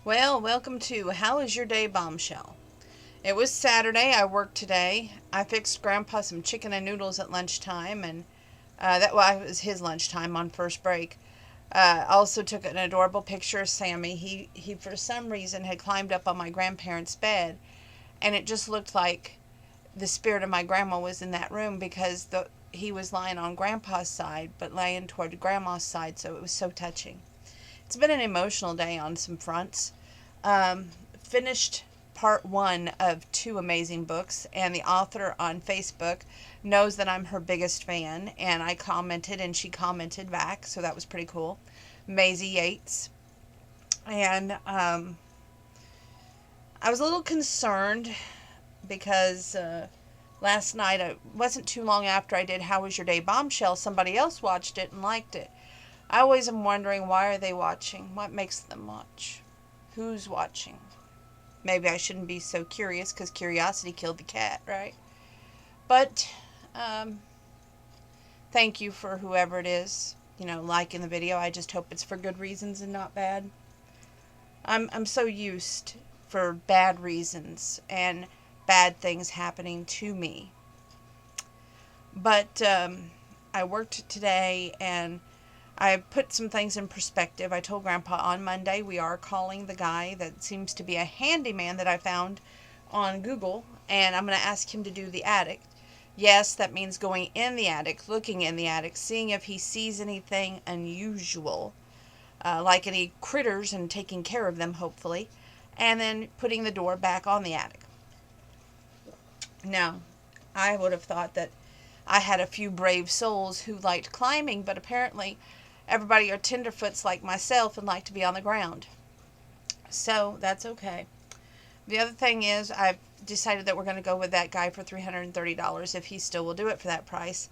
Well, welcome to How is Your Day Bombshell. It was Saturday. I worked today. I fixed Grandpa some chicken and noodles at lunchtime, and it was his lunchtime on first break. Also took an adorable picture of Sammy. He for some reason had climbed up on my grandparents' bed, and it just looked like the spirit of my grandma was in that room because he was lying on Grandpa's side, but laying toward Grandma's side, so it was so touching. It's been an emotional day on some fronts. Finished part one of two amazing books, and the author on Facebook knows that I'm her biggest fan, and I commented and she commented back, so that was pretty cool. Maisie Yates. And I was a little concerned because last night, it wasn't too long after I did How Was Your Day Bombshell, somebody else watched it and liked it. I always am wondering, why are they watching? What makes them watch? Who's watching? Maybe I shouldn't be so curious because curiosity killed the cat, right? But um, thank you for whoever it is, liking the video. I just hope it's for good reasons and not bad. I'm so used for bad reasons and bad things happening to me. But I worked today and I put some things in perspective. I told Grandpa on Monday we are calling the guy that seems to be a handyman that I found on Google, and I'm going to ask him to do the attic. Yes, that means going in the attic, looking in the attic, seeing if he sees anything unusual, like any critters, and taking care of them, hopefully, and then putting the door back on the attic. Now, I would have thought that I had a few brave souls who liked climbing, but apparently everybody are tenderfoots like myself and like to be on the ground. So that's okay. The other thing is, I've decided that we're going to go with that guy for $330 if he still will do it for that price.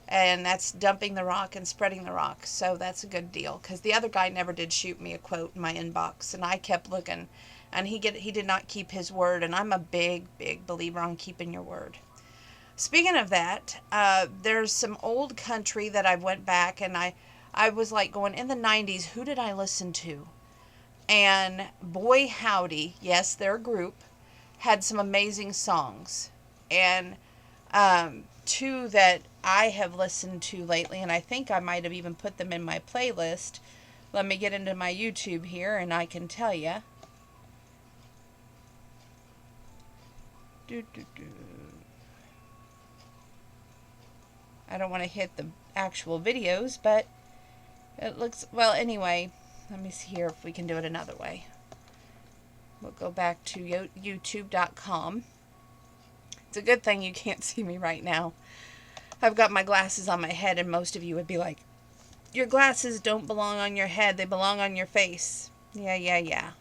And that's dumping the rock and spreading the rock. So that's a good deal because the other guy never did shoot me a quote in my inbox, and I kept looking, and he did not keep his word. And I'm a big believer on keeping your word. Speaking of that, there's some old country that I went back and I was like going, in the 90s, who did I listen to? And boy howdy, yes, their group had some amazing songs. And two that I have listened to lately, and I think I might have even put them in my playlist. Let me get into my YouTube here and I can tell you. I don't want to hit the actual videos, but it looks, well, anyway, let me see here if we can do it another way. We'll go back to youtube.com. It's a good thing you can't see me right now. I've got my glasses on my head, and most of you would be like, your glasses don't belong on your head, they belong on your face. Yeah.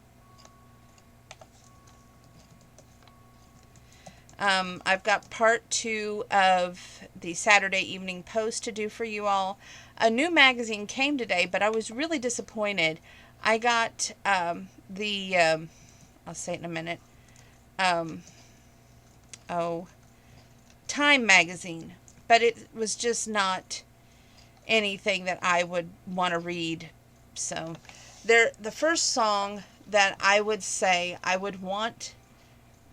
I've got part two of the Saturday Evening Post to do for you all. A new magazine came today, but I was really disappointed. I got I'll say it in a minute. Time magazine, but it was just not anything that I would want to read. So, the first song that I would say I would want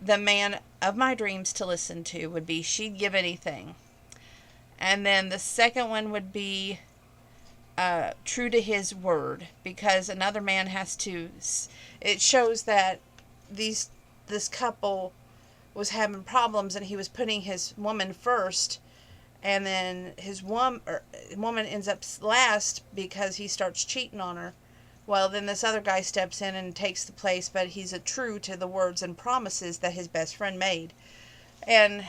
the man of my dreams to listen to would be She'd Give Anything. And then the second one would be True to His Word, because another man has to, it shows that this couple was having problems and he was putting his woman first, and then his woman ends up last because he starts cheating on her. Well, then this other guy steps in and takes the place, but he's true to the words and promises that his best friend made. And,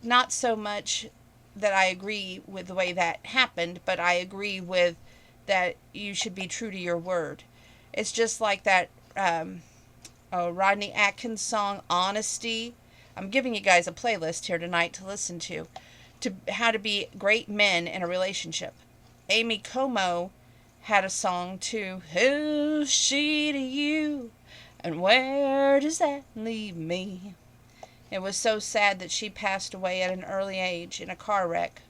not so much that I agree with the way that happened, but I agree with that you should be true to your word. It's just like that Rodney Atkins song, Honesty. I'm giving you guys a playlist here tonight to listen to how to be great men in a relationship. Amy Como had a song too. Who's she to you? And where does that leave me? It was so sad that she passed away at an early age in a car wreck,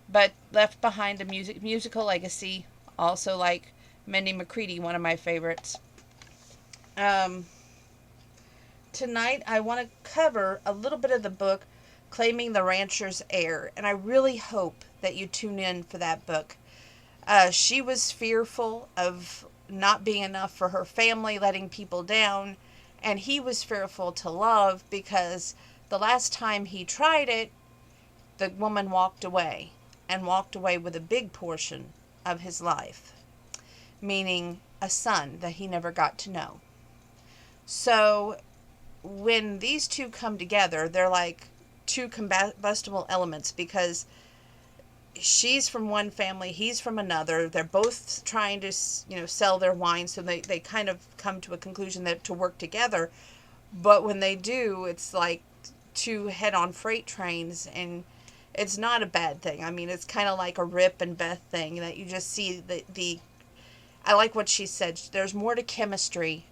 but left behind a musical legacy, also like Mindy McCready, one of my favorites. Um, Tonight, I want to cover a little bit of the book, Claiming the Rancher's Heir, and I really hope that you tune in for that book. She was fearful of not being enough for her family, letting people down, and he was fearful to love because the last time he tried it, the woman walked away and walked away with a big portion of his life, meaning a son that he never got to know. So when these two come together, they're like two combustible elements because she's from one family, he's from another. They're both trying to, sell their wine, so they kind of come to a conclusion that to work together. But when they do, it's like two head-on freight trains, and it's not a bad thing. I mean, it's kind of like a Rip and Beth thing that you just see the I like what she said. There's more to chemistry.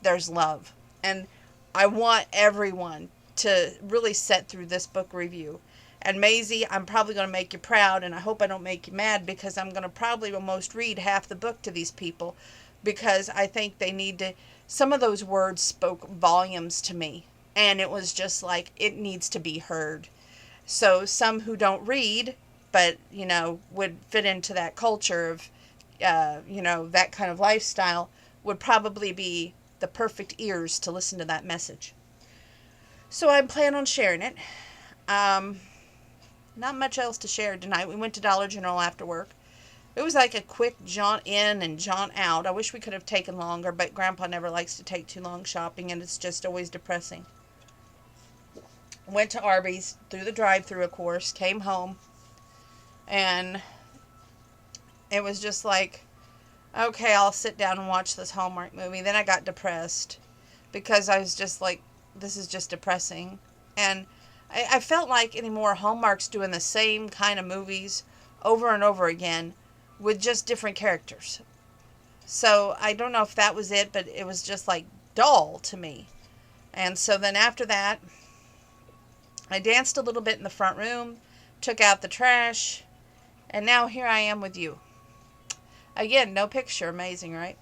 There's love. And I want everyone to really sit through this book review. And Maisie, I'm probably going to make you proud, and I hope I don't make you mad because I'm going to probably almost read half the book to these people because I think they need to. Some of those words spoke volumes to me, and it was just like it needs to be heard. So some who don't read, but would fit into that culture of, that kind of lifestyle, would probably be the perfect ears to listen to that message. So I plan on sharing it. Not much else to share tonight. We went to Dollar General after work. It was like a quick jaunt in and jaunt out. I wish we could have taken longer, but Grandpa never likes to take too long shopping, and it's just always depressing. Went to Arby's, through the drive-thru, of course, came home, and it was just like, okay, I'll sit down and watch this Hallmark movie. Then I got depressed because I was just like, this is just depressing. And I felt like anymore Hallmark's doing the same kind of movies over and over again with just different characters. So I don't know if that was it, but it was just like dull to me. And so then after that, I danced a little bit in the front room, took out the trash, and now here I am with you. Again, no picture. Amazing, right?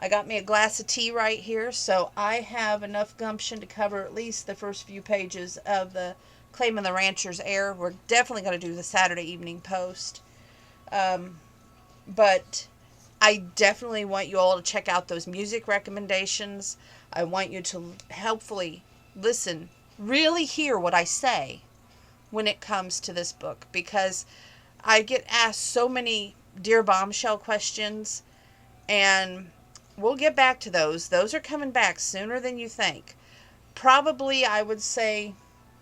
I got me a glass of tea right here, so I have enough gumption to cover at least the first few pages of the Claiming the Rancher's Heir. We're definitely going to do the Saturday Evening Post. But I definitely want you all to check out those music recommendations. I want you to hopefully listen, really hear what I say when it comes to this book, because I get asked so many Dear Bombshell questions, and we'll get back to those. Those are coming back sooner than you think. Probably, I would say,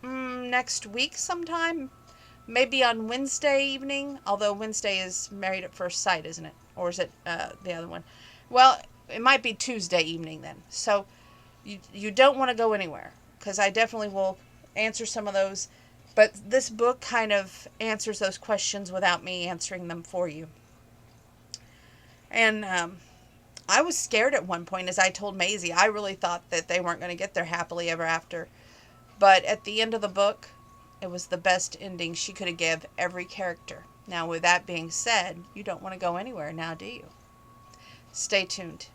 next week sometime. Maybe on Wednesday evening, although Wednesday is Married at First Sight, isn't it? Or is it the other one? Well, it might be Tuesday evening then. So you don't want to go anywhere, because I definitely will answer some of those. But this book kind of answers those questions without me answering them for you. And I was scared at one point, as I told Maisie. I really thought that they weren't going to get their happily ever after. But at the end of the book, it was the best ending she could have given every character. Now, with that being said, you don't want to go anywhere now, do you? Stay tuned.